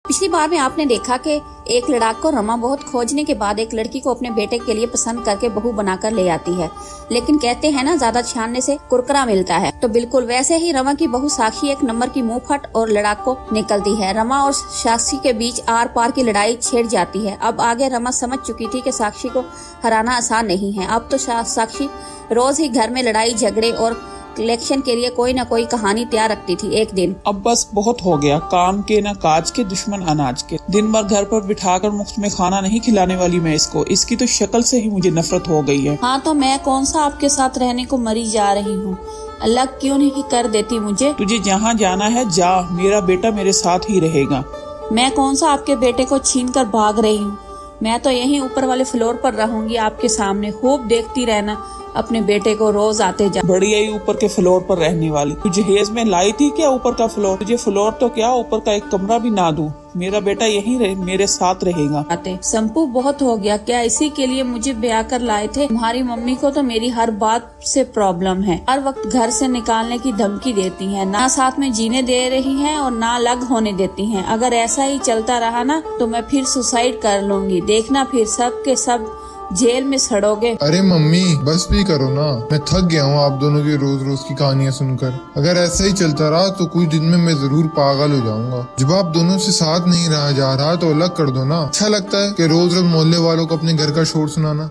पिछली बार में आपने देखा कि एक लड़ाक को रमा बहुत खोजने के बाद एक लड़की को अपने बेटे के लिए पसंद करके बहू बनाकर ले आती है, लेकिन कहते हैं ना ज्यादा छानने से कुरकुरा मिलता है। तो बिल्कुल वैसे ही रमा की बहू साक्षी एक नंबर की मुंहफट और लड़ाक को निकलती है। रमा और साक्षी के बीच आर पार की लड़ाई छिड़ जाती है। अब आगे रमा समझ चुकी थी कि साक्षी को हराना आसान नहीं है। अब तो साक्षी रोज ही घर में लड़ाई झगड़े और इलेक्शन के लिए कोई न कोई कहानी तैयार रखती थी। एक दिन अब बस बहुत हो गया, काम के न काज के, दुश्मन अनाज के। दिन भर घर पर बिठाकर मुफ्त में खाना नहीं खिलाने वाली मैं इसको, इसकी तो शक्ल से ही मुझे नफरत हो गई है। हाँ तो मैं कौन सा आपके साथ रहने को मरी जा रही हूँ, अल्लाह क्यों नहीं कर देती मुझे। तुझे जहाँ जाना है जा, मेरा बेटा मेरे साथ ही रहेगा। मैं कौन सा आपके बेटे को छीन कर भाग रही हूँ, मैं तो यहीं ऊपर वाले फ्लोर पर रहूंगी आपके सामने, खूब देखती रहना अपने बेटे को रोज आते जा। बढ़िया ही ऊपर के फ्लोर पर रहने वाली, तुझे हेज में लाई थी क्या ऊपर का फ्लोर? तुझे फ्लोर तो क्या ऊपर का एक कमरा भी ना दूं, मेरा बेटा यहीं मेरे साथ रहेगा। संपू बहुत हो गया, क्या इसी के लिए मुझे ब्याह कर लाए थे? तुम्हारी मम्मी को तो मेरी हर बात से प्रॉब्लम है, हर वक्त घर से निकालने की धमकी देती है, ना साथ में जीने दे रही है और ना अलग होने देती है। अगर ऐसा ही चलता रहा ना तो मैं फिर सुसाइड कर लूंगी, देखना फिर सब के सब जेल में सड़ोगे। अरे मम्मी बस भी करो ना, मैं थक गया हूँ आप दोनों की रोज रोज की कहानियाँ सुनकर। अगर ऐसा ही चलता रहा तो कुछ दिन में मैं जरूर पागल हो जाऊंगा। जब आप दोनों से साथ नहीं रहा जा रहा तो अलग कर दो ना। अच्छा लगता है कि रोज रोज मोहल्ले वालों को अपने घर का शोर सुनाना।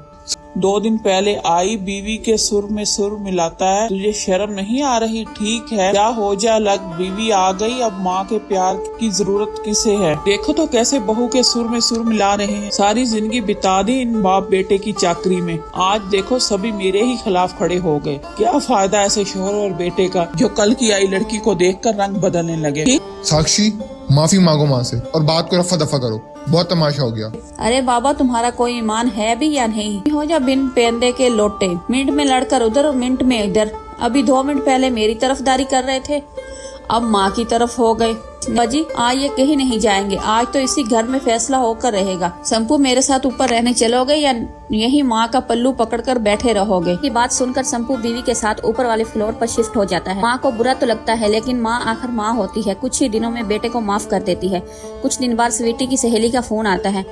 2 दिन पहले आई बीवी के सुर में सुर मिलाता है, तुझे शर्म नहीं आ रही? ठीक है क्या हो जा अलग, बीवी आ गई, अब माँ के प्यार की जरूरत किसे है? देखो तो कैसे बहू के सुर में सुर मिला रहे हैं। सारी जिंदगी बिता दी इन बाप बेटे की चाकरी में, आज देखो सभी मेरे ही खिलाफ खड़े हो गए। क्या फायदा ऐसे शोहर और बेटे का जो कल की आई लड़की को देखकर रंग बदलने लगे। साक्षी माफी मांगो माँ से और बात को रफा दफा करो, बहुत तमाशा हो गया। अरे बाबा तुम्हारा कोई ईमान है भी या नहीं? हो जा बिन पेंदे के लोटे, मिनट में लड़कर उधर और मिनट में इधर। अभी 2 मिनट पहले मेरी तरफदारी कर रहे थे, अब माँ की तरफ हो गए। बाजी आज ये कहीं नहीं जाएंगे, आज तो इसी घर में फैसला होकर रहेगा। संपू मेरे साथ ऊपर रहने चलोगे या यही माँ का पल्लू पकड़कर बैठे रहोगे? ये बात सुनकर संपू बीवी के साथ ऊपर वाले फ्लोर पर शिफ्ट हो जाता है। माँ को बुरा तो लगता है, लेकिन माँ आखिर माँ होती है। कुछ ही दिनों में बेटे को माफ कर देती है। कुछ दिन बाद स्वीटी की सहेली का फोन आता है।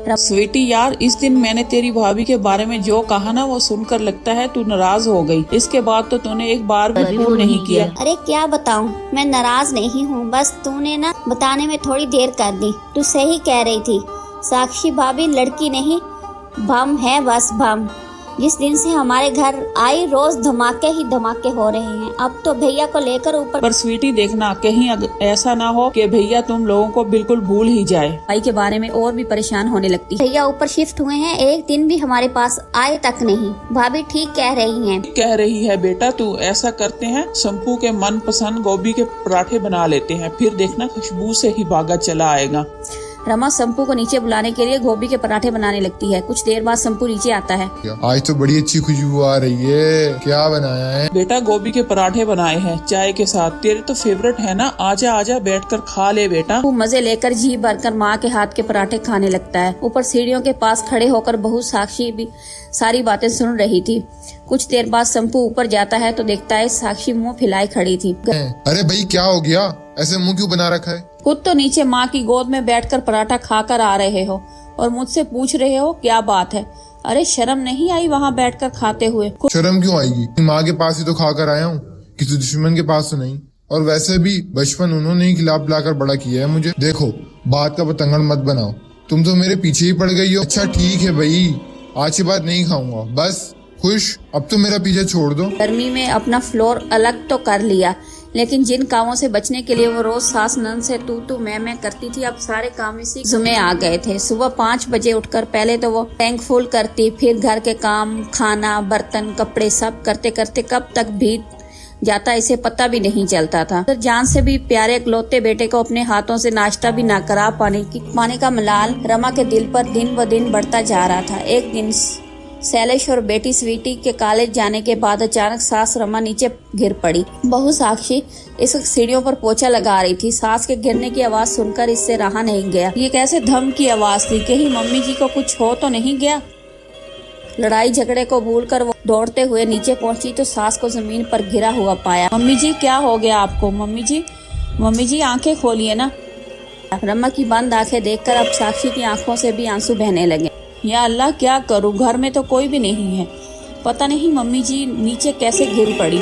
स्वीटी यार, इस दिन मैंने तेरी भाभी के बारे में जो कहा ना वो सुनकर लगता है तू नाराज हो गई। इसके बाद तो तूने एक बार भी फोन नहीं किया। अरे क्या बताऊं, मैं नाराज नहीं हूँ, बस तूने ना बताने में थोड़ी देर कर दी। तू सही कह रही थी, साक्षी भाभी लड़की नहीं बम है, बस बम। जिस दिन से हमारे घर आई रोज धमाके ही धमाके हो रहे हैं। अब तो भैया को लेकर ऊपर। पर स्वीटी देखना कहीं ऐसा ना हो कि भैया तुम लोगों को बिल्कुल भूल ही जाए। भाई के बारे में और भी परेशान होने लगती है। भैया ऊपर शिफ्ट हुए हैं, एक दिन भी हमारे पास आए तक नहीं। भाभी ठीक कह रही हैं। कह रही है बेटा, तू ऐसा करते हैं संपू के मन पसंद गोभी के पराठे बना लेते हैं, फिर देखना खुशबू से ही भागा चला आएगा। रमा संपू को नीचे बुलाने के लिए गोभी के पराठे बनाने लगती है। कुछ देर बाद संपू नीचे आता है। आज तो बड़ी अच्छी खुशबू आ रही है, क्या बनाया है? बेटा गोभी के पराठे बनाए हैं चाय के साथ, तेरे तो फेवरेट है ना, आजा आजा बैठकर खा ले बेटा। वो मजे लेकर जी भरकर माँ के हाथ के पराठे खाने लगता है। ऊपर सीढ़ियों के पास खड़े होकर बहू साक्षी भी सारी बातें सुन रही थी। कुछ देर बाद संपू ऊपर जाता है तो देखता है साक्षी मुंह फैलाए खड़ी थी। अरे भाई क्या हो गया, ऐसे मुंह क्यों बना रखा है? खुद तो नीचे माँ की गोद में बैठकर पराठा खाकर आ रहे हो और मुझसे पूछ रहे हो क्या बात है? अरे शर्म नहीं आई वहाँ बैठकर खाते हुए? शर्म क्यों आएगी, माँ के पास ही तो खाकर आया हूँ, किसी दुश्मन के पास तो नहीं। और वैसे भी बचपन उन्होंने ही खिला पिलाकर बड़ा किया है मुझे। देखो बात का पतंगड़ मत बनाओ, तुम तो मेरे पीछे ही पड़ गई हो। अच्छा ठीक है भाई, आज की बात नहीं खाऊंगा, बस खुश, अब तो मेरा पीछे छोड़ दो। गर्मी में अपना फ्लोर अलग तो कर लिया, लेकिन जिन कामों से बचने के लिए वो रोज सास नंद से तू मैं करती थी, अब सारे काम इसी जुम्मे आ गए थे। सुबह 5 बजे उठकर पहले तो वो टैंक फुल करती, फिर घर के काम, खाना, बर्तन, कपड़े सब करते करते कब तक बीत जाता इसे पता भी नहीं चलता था। तो जान से भी प्यारे इकलौते बेटे को अपने हाथों से नाश्ता भी ना करा पाने का मलाल रमा के दिल पर दिन ब दिन बढ़ता जा रहा था। एक दिन शैलेश और बेटी स्वीटी के कॉलेज जाने के बाद अचानक सास रमा नीचे गिर पड़ी। बहू साक्षी इस सीढ़ियों पर पोछा लगा रही थी। सास के गिरने की आवाज सुनकर इससे रहा नहीं गया। ये कैसे धम की आवाज थी, कहीं मम्मी जी को कुछ हो तो नहीं गया? लड़ाई झगड़े को भूलकर वो दौड़ते हुए नीचे पहुंची तो सास को जमीन पर गिरा हुआ पाया। मम्मी जी क्या हो गया आपको? मम्मी जी आंखें खोलिए ना। रमा की बंद आंखें देखकर अब साक्षी की आंखों से भी आंसू बहने लगे। या अल्लाह, क्या करूं, घर में तो कोई भी नहीं है। पता नहीं मम्मी जी नीचे कैसे गिर पड़ी।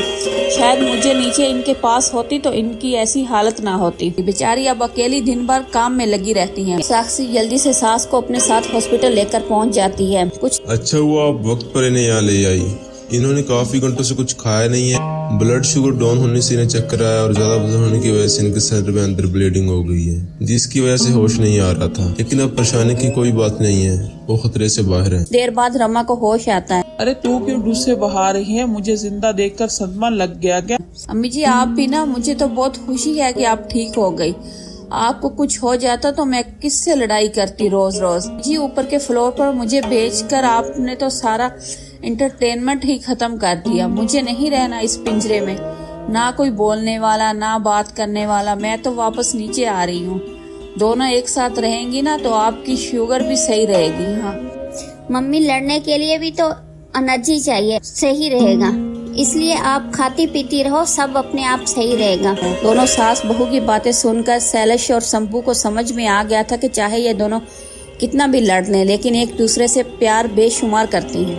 शायद मुझे नीचे इनके पास होती तो इनकी ऐसी हालत ना होती। बेचारी अब अकेली दिन भर काम में लगी रहती हैं। साक्षी जल्दी से सास को अपने साथ हॉस्पिटल लेकर पहुंच जाती है। कुछ अच्छा हुआ आप वक्त पर इन्हें यहाँ ले आई। इन्होंने काफी घंटों से कुछ खाया नहीं है। ब्लड शुगर डाउन होने से इन्हें चक्कर आया और ज्यादा वजन होने की वजह से इनके सर में अंदर ब्लीडिंग हो गई है, जिसकी वजह से होश नहीं आ रहा था। लेकिन अब परेशानी की कोई बात नहीं है, वो खतरे से बाहर है। देर बाद रमा को होश आता है। अरे तू क्यों दूसरे बहा रही है? मुझे जिंदा देखकर सदमा लग गया क्या? अम्मी जी आप भी ना, मुझे तो बहुत खुशी है कि आप ठीक हो गई। आपको कुछ हो जाता तो मैं किससे लड़ाई करती रोज रोज। जी ऊपर के फ्लोर पर मुझे भेजकर आपने तो सारा एंटरटेनमेंट ही खत्म कर दिया। मुझे नहीं रहना इस पिंजरे में, ना कोई बोलने वाला ना बात करने वाला। मैं तो वापस नीचे आ रही हूँ। दोनों एक साथ रहेंगी ना तो आपकी शुगर भी सही रहेगी। हाँ मम्मी, लड़ने के लिए भी तो एनर्जी चाहिए, सही रहेगा। इसलिए आप खाती पीती रहो, सब अपने आप सही रहेगा। दोनों सास बहू की बातें सुनकर शैलेश और शंभू को समझ में आ गया था कि चाहे ये दोनों कितना भी लड़ लें लेकिन एक दूसरे से प्यार बेशुमार करती हैं।